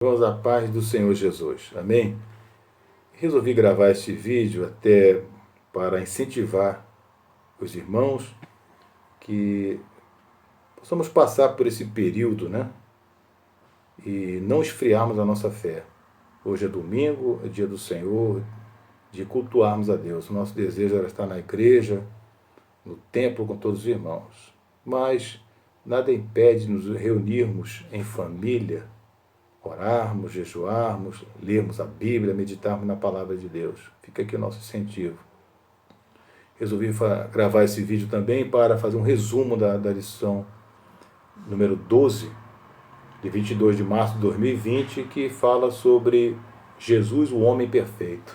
Vamos à paz do Senhor Jesus. Amém? Resolvi gravar este vídeo até para incentivar os irmãos que possamos passar por esse período, né? E não esfriarmos a nossa fé. Hoje é domingo, é dia do Senhor, de cultuarmos a Deus. O nosso desejo era estar na igreja, no templo com todos os irmãos. Mas nada impede de nos reunirmos em família, orarmos, jejuarmos, lermos a Bíblia, meditarmos na palavra de Deus. Fica aqui o nosso incentivo. Resolvi gravar esse vídeo também para fazer um resumo da lição número 12, de 22 de março de 2020, que fala sobre Jesus, o homem perfeito.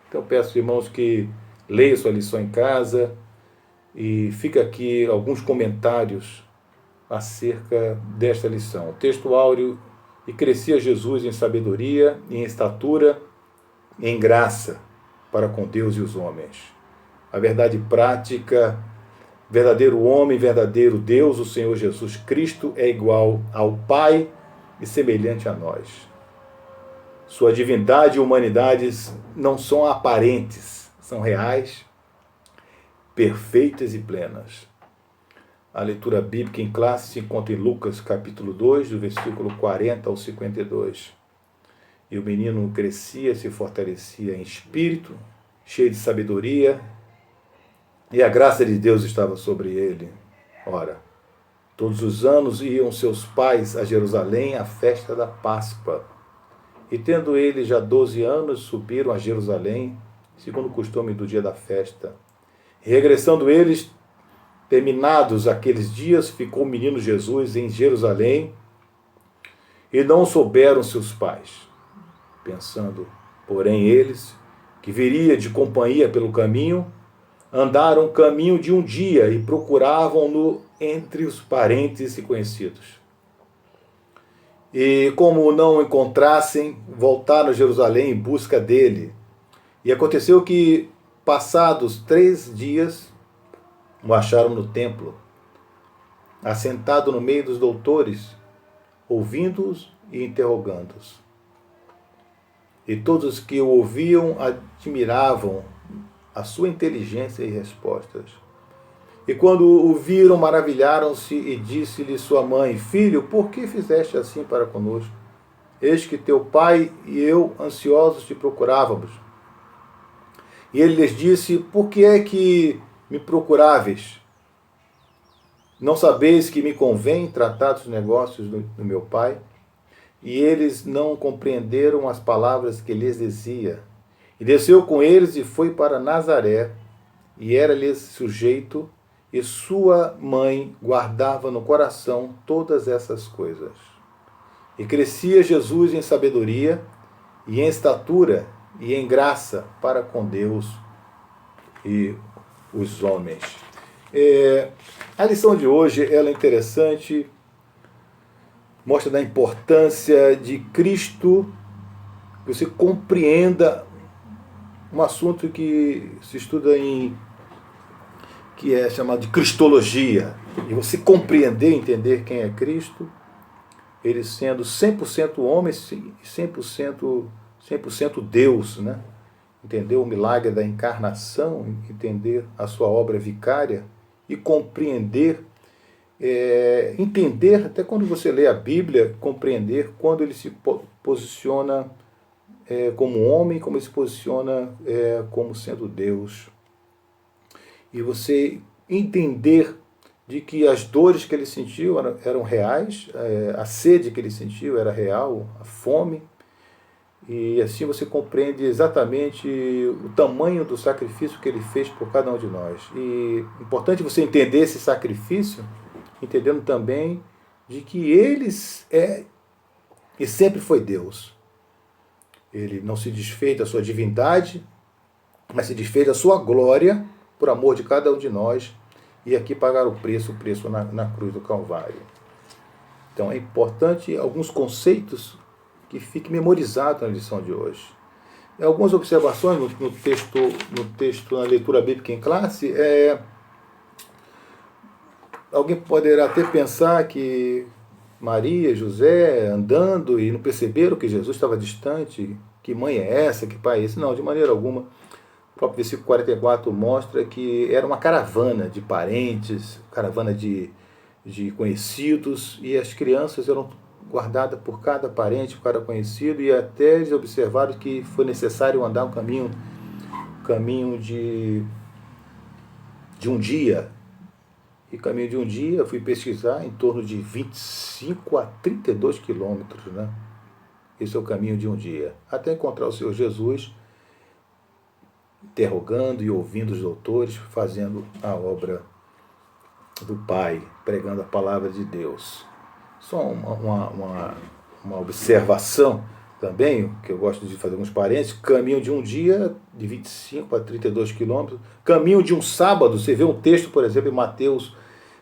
Então peço, irmãos, que leiam sua lição em casa e fica aqui alguns comentários acerca desta lição. O texto áureo: e crescia Jesus em sabedoria, em estatura, em graça para com Deus e os homens. A verdade prática: verdadeiro homem, verdadeiro Deus, o Senhor Jesus Cristo, é igual ao Pai e semelhante a nós. Sua divindade e humanidade não são aparentes, são reais, perfeitas e plenas. A leitura bíblica em classe se encontra em Lucas capítulo 2, do versículo 40 ao 52. E o menino crescia, se fortalecia em espírito, cheio de sabedoria, e a graça de Deus estava sobre ele. Ora, todos os anos iam seus pais a Jerusalém à festa da Páscoa. E tendo ele já 12 anos, subiram a Jerusalém, segundo o costume do dia da festa. E regressando eles, terminados aqueles dias, ficou o menino Jesus em Jerusalém, e não souberam seus pais. Pensando, porém, eles, que viria de companhia pelo caminho, andaram o caminho de um dia e procuravam-no entre os parentes e conhecidos. E como o não encontrassem, voltaram a Jerusalém em busca dele. E aconteceu que, passados 3 dias, o acharam no templo, assentado no meio dos doutores, ouvindo-os e interrogando-os. E todos os que o ouviam admiravam a sua inteligência e respostas. E quando o viram, maravilharam-se, e disse-lhe sua mãe: Filho, por que fizeste assim para conosco? Eis que teu pai e eu, ansiosos, te procurávamos. E ele lhes disse: Por que é que me procuráveis? Não sabeis que me convém tratar dos negócios do meu pai? E eles não compreenderam as palavras que lhes dizia. E desceu com eles e foi para Nazaré, e era-lhes sujeito, e sua mãe guardava no coração todas essas coisas. E crescia Jesus em sabedoria, e em estatura, e em graça para com Deus e os homens. A lição de hoje ela é interessante, mostra da importância de Cristo, que você compreenda um assunto que se estuda que é chamado de cristologia, e você compreender, entender quem é Cristo, ele sendo 100% homem e 100% Deus, né? Entender o milagre da encarnação, entender a sua obra vicária e compreender, entender, até quando você lê a Bíblia, compreender quando ele se posiciona como homem, como ele se posiciona como sendo Deus. E você entender de que as dores que ele sentiu eram reais, a sede que ele sentiu era real, a fome, e assim você compreende exatamente o tamanho do sacrifício que ele fez por cada um de nós. E é importante você entender esse sacrifício, entendendo também de que ele é e sempre foi Deus. Ele não se desfez da sua divindade, mas se desfez da sua glória por amor de cada um de nós, e aqui pagar o preço na cruz do Calvário. Então é importante alguns conceitos que fiquem memorizados na lição de hoje. Algumas observações no texto, na leitura bíblica em classe. Alguém poderá até pensar que Maria, José andando e não perceberam que Jesus estava distante? Que mãe é essa? Que pai é esse? Não, de maneira alguma. O próprio versículo 44 mostra que era uma caravana de parentes, caravana de conhecidos, e as crianças eram guardadas por cada parente, por cada conhecido, e até eles observaram que foi necessário andar um caminho de um dia. E caminho de um dia, fui pesquisar, em torno de 25 a 32 quilômetros, né? Esse é o caminho de um dia. Até encontrar o Senhor Jesus, interrogando e ouvindo os doutores, fazendo a obra do Pai, pregando a palavra de Deus. Só uma observação também, que eu gosto de fazer alguns parênteses: caminho de um dia, de 25 a 32 quilômetros, caminho de um sábado. Você vê um texto, por exemplo, em Mateus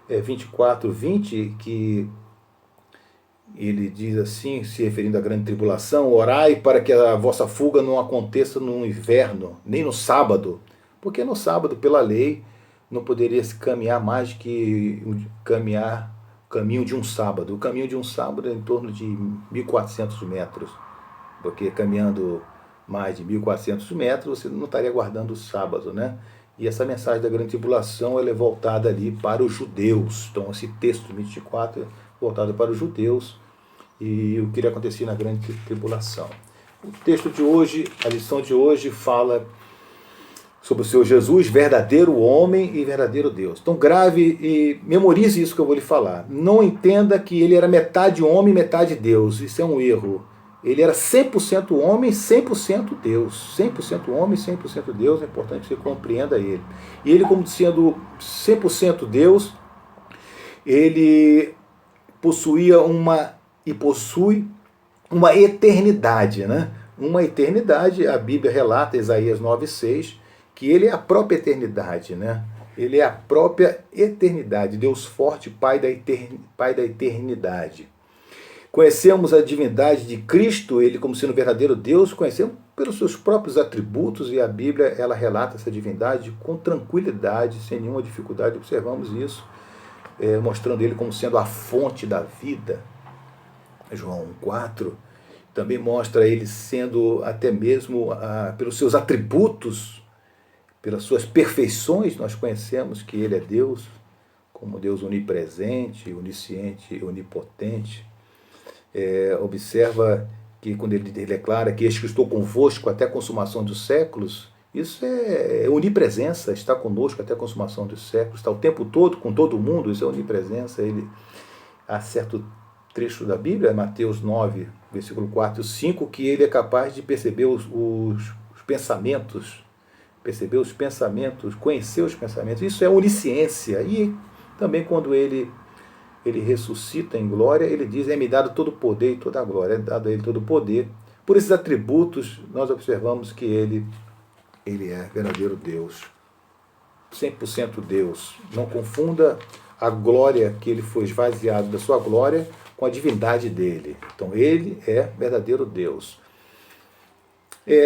24, 20, que ele diz assim, se referindo à grande tribulação: orai para que a vossa fuga não aconteça no inverno, nem no sábado, porque no sábado, pela lei, não poderia se caminhar mais que caminho de um sábado. O caminho de um sábado é em torno de 1.400 metros, porque caminhando mais de 1.400 metros, você não estaria guardando o sábado, né? E essa mensagem da grande tribulação, ela é voltada ali para os judeus. Então, esse texto 24 é voltado para os judeus e o que iria acontecer na grande tribulação. O texto de hoje, a lição de hoje, fala sobre o Senhor Jesus, verdadeiro homem e verdadeiro Deus. Então grave e memorize isso que eu vou lhe falar. Não entenda que ele era metade homem e metade Deus. Isso é um erro. Ele era 100% homem, 100% Deus. 100% homem, 100% Deus. É importante que você compreenda ele. E ele, como sendo 100% Deus, ele possuía e possui uma eternidade, né? Uma eternidade. A Bíblia relata, Isaías 9:6, que ele é a própria eternidade, né? Ele é a própria eternidade, Deus forte, Pai da eternidade. Conhecemos a divindade de Cristo, ele como sendo verdadeiro Deus, conhecemos pelos seus próprios atributos, e a Bíblia ela relata essa divindade com tranquilidade, sem nenhuma dificuldade. Observamos isso, mostrando ele como sendo a fonte da vida. João 1:4 também mostra ele sendo até mesmo, pelos seus atributos, pelas suas perfeições, nós conhecemos que ele é Deus, como Deus onipresente, onisciente e onipotente. Observa que quando ele declara que eis que estou convosco até a consumação dos séculos, isso é onipresença, está conosco até a consumação dos séculos, está o tempo todo com todo mundo, isso é onipresença. Há certo trecho da Bíblia, Mateus 9, versículo 4 e 5, que ele é capaz de perceber os pensamentos, conhecer os pensamentos. Isso é onisciência. E também quando ele ressuscita em glória, ele diz: é-me dado todo o poder e toda a glória, é dado a ele todo o poder. Por esses atributos, nós observamos que ele é verdadeiro Deus, 100% Deus. Não confunda a glória que ele foi esvaziado da sua glória com a divindade dele. Então ele é verdadeiro Deus.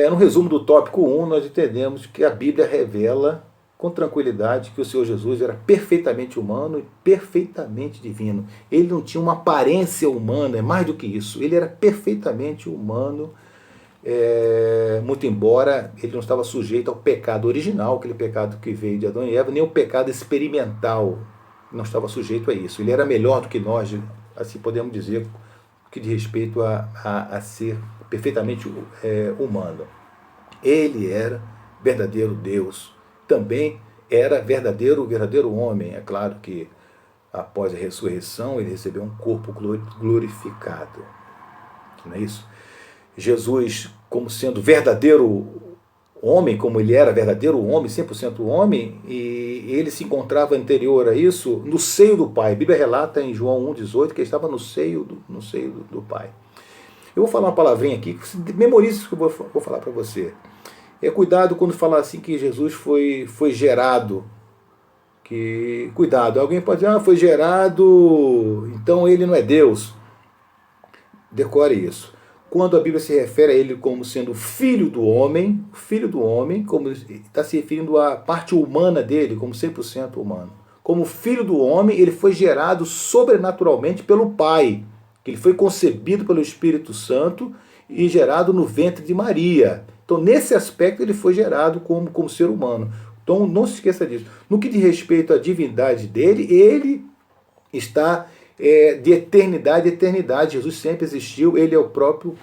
No resumo do tópico 1, nós entendemos que a Bíblia revela com tranquilidade que o Senhor Jesus era perfeitamente humano e perfeitamente divino. Ele não tinha uma aparência humana, é mais do que isso. Ele era perfeitamente humano, muito embora ele não estava sujeito ao pecado original, aquele pecado que veio de Adão e Eva, nem ao pecado experimental, não estava sujeito a isso. Ele era melhor do que nós, assim podemos dizer, que diz respeito a ser perfeitamente humano. Ele era verdadeiro Deus. Também era verdadeiro homem. É claro que após a ressurreição ele recebeu um corpo glorificado. Não é isso? Jesus, como sendo verdadeiro homem, como ele era verdadeiro homem, 100% homem, e ele se encontrava anterior a isso no seio do Pai. A Bíblia relata em João 1,18 que ele estava no seio do Pai. Eu vou falar uma palavrinha aqui, memorize isso que eu vou falar para você. Cuidado quando falar assim que Jesus foi gerado. Cuidado, alguém pode dizer: foi gerado, então ele não é Deus. Decore isso. Quando a Bíblia se refere a ele como sendo filho do homem, como está se referindo à parte humana dele, como 100% humano. Como filho do homem, ele foi gerado sobrenaturalmente pelo Pai. que ele foi concebido pelo Espírito Santo e gerado no ventre de Maria. Então, nesse aspecto, ele foi gerado como ser humano. Então, não se esqueça disso. No que diz respeito à divindade dele, ele está de eternidade a eternidade. Jesus sempre existiu, ele é o próprio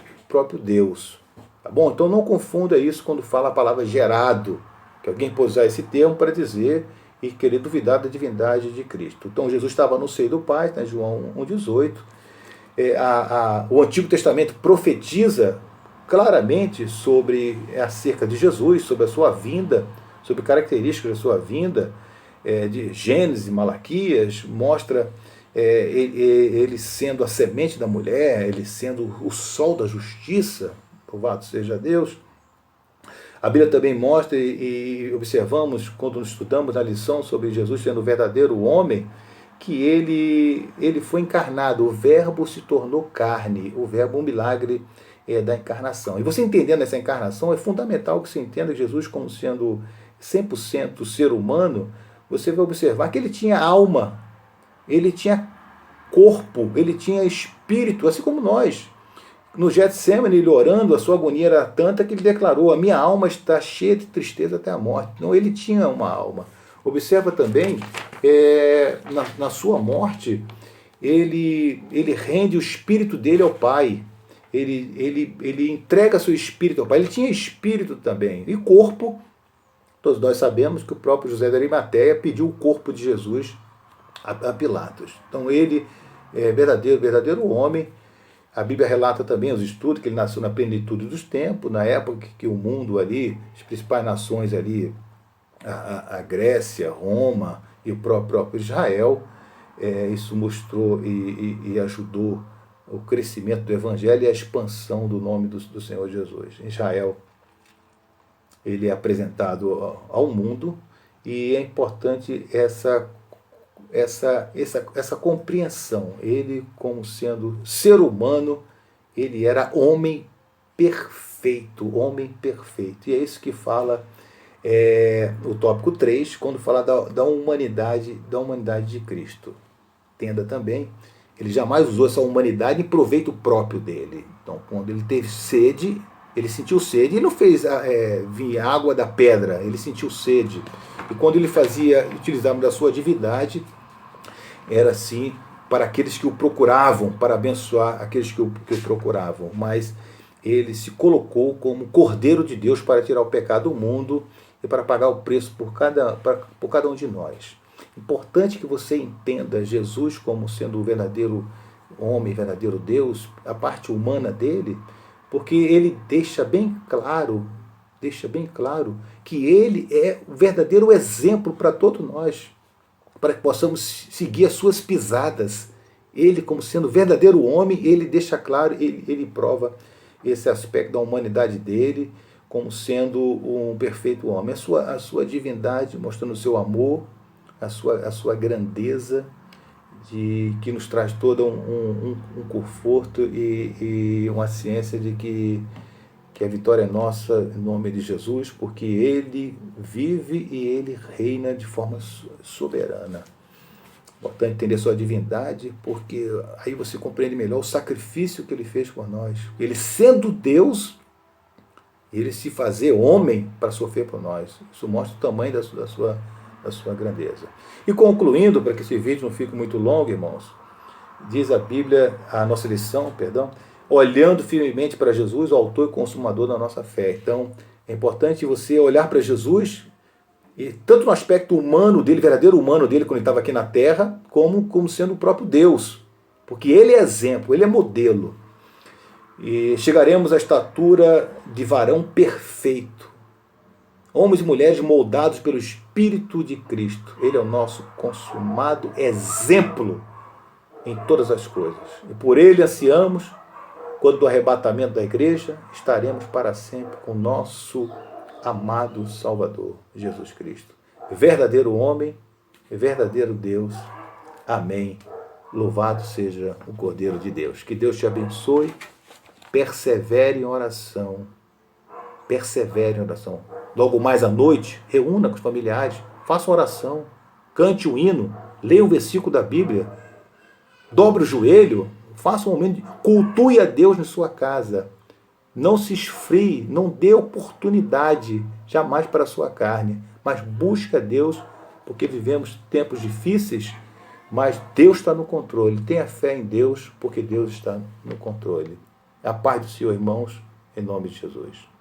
Deus. Tá bom? Então, não confunda isso quando fala a palavra gerado, que alguém pode usar esse termo para dizer e querer duvidar da divindade de Cristo. Então, Jesus estava no seio do Pai, tá? João 1,18. O Antigo Testamento profetiza claramente acerca de Jesus, sobre a sua vinda, sobre características da sua vinda, de Gênesis, Malaquias, mostra ele sendo a semente da mulher, ele sendo o sol da justiça, louvado seja Deus. A Bíblia também mostra, e observamos quando estudamos na lição sobre Jesus sendo o verdadeiro homem, que ele foi encarnado, o verbo se tornou carne, o verbo, um milagre da encarnação. E você entendendo essa encarnação, é fundamental que você entenda Jesus como sendo 100% ser humano. Você vai observar que ele tinha alma, ele tinha corpo, ele tinha espírito, assim como nós. No Getsemane, ele orando, a sua agonia era tanta que ele declarou: a minha alma está cheia de tristeza até a morte. Então ele tinha uma alma. Observa também, na sua morte, ele rende o espírito dele ao Pai. Ele entrega seu espírito ao Pai. Ele tinha espírito também. E corpo, todos nós sabemos que o próprio José de Arimateia pediu o corpo de Jesus a Pilatos. Então ele é verdadeiro homem. A Bíblia relata também os estudos que ele nasceu na plenitude dos tempos, na época que o mundo ali, as principais nações ali, a Grécia, Roma e o próprio Israel, isso mostrou e ajudou o crescimento do Evangelho e a expansão do nome do Senhor Jesus. Em Israel, ele é apresentado ao mundo, e é importante essa compreensão. Ele, como sendo ser humano, ele era homem perfeito, E é isso que fala o tópico 3, quando fala da humanidade de Cristo. Entenda também, ele jamais usou essa humanidade em proveito próprio dele. Então, quando ele teve sede, ele sentiu sede, e não fez vir água da pedra, ele sentiu sede. E quando ele utilizava da sua divindade, era assim para aqueles que o procuravam, para abençoar aqueles que o procuravam. Mas ele se colocou como Cordeiro de Deus para tirar o pecado do mundo e para pagar o preço por cada um de nós. Importante que você entenda Jesus como sendo o verdadeiro homem, verdadeiro Deus, a parte humana dele, porque ele deixa bem claro que ele é o verdadeiro exemplo para todos nós, para que possamos seguir as suas pisadas. Ele, como sendo verdadeiro homem, ele deixa claro, ele prova esse aspecto da humanidade dele, como sendo um perfeito homem. A sua divindade, mostrando o seu amor, a sua grandeza, que nos traz todo um conforto e uma ciência de que a vitória é nossa em nome de Jesus, porque ele vive e ele reina de forma soberana. Importante entender sua divindade, porque aí você compreende melhor o sacrifício que ele fez por nós. Ele, sendo Deus, ele se fazer homem para sofrer por nós. Isso mostra o tamanho da sua grandeza. E concluindo, para que esse vídeo não fique muito longo, irmãos, diz a Bíblia, a nossa lição, olhando firmemente para Jesus, o autor e consumador da nossa fé. Então, é importante você olhar para Jesus, e tanto no aspecto humano dele, verdadeiro humano dele, quando ele estava aqui na terra, como sendo o próprio Deus. Porque ele é exemplo, ele é modelo. E chegaremos à estatura de varão perfeito. Homens e mulheres moldados pelo Espírito de Cristo. Ele é o nosso consumado exemplo em todas as coisas. E por ele ansiamos, quando do arrebatamento da igreja, estaremos para sempre com o nosso amado Salvador, Jesus Cristo. Verdadeiro homem, verdadeiro Deus. Amém. Louvado seja o Cordeiro de Deus. Que Deus te abençoe. Persevere em oração. Persevere em oração. Logo mais à noite, reúna com os familiares, faça oração, cante um hino, leia um versículo da Bíblia, dobre o joelho, faça um momento, cultue a Deus na sua casa. Não se esfrie, não dê oportunidade jamais para a sua carne, mas busque a Deus, porque vivemos tempos difíceis, mas Deus está no controle. Tenha fé em Deus, porque Deus está no controle. A paz do Senhor, irmãos, em nome de Jesus.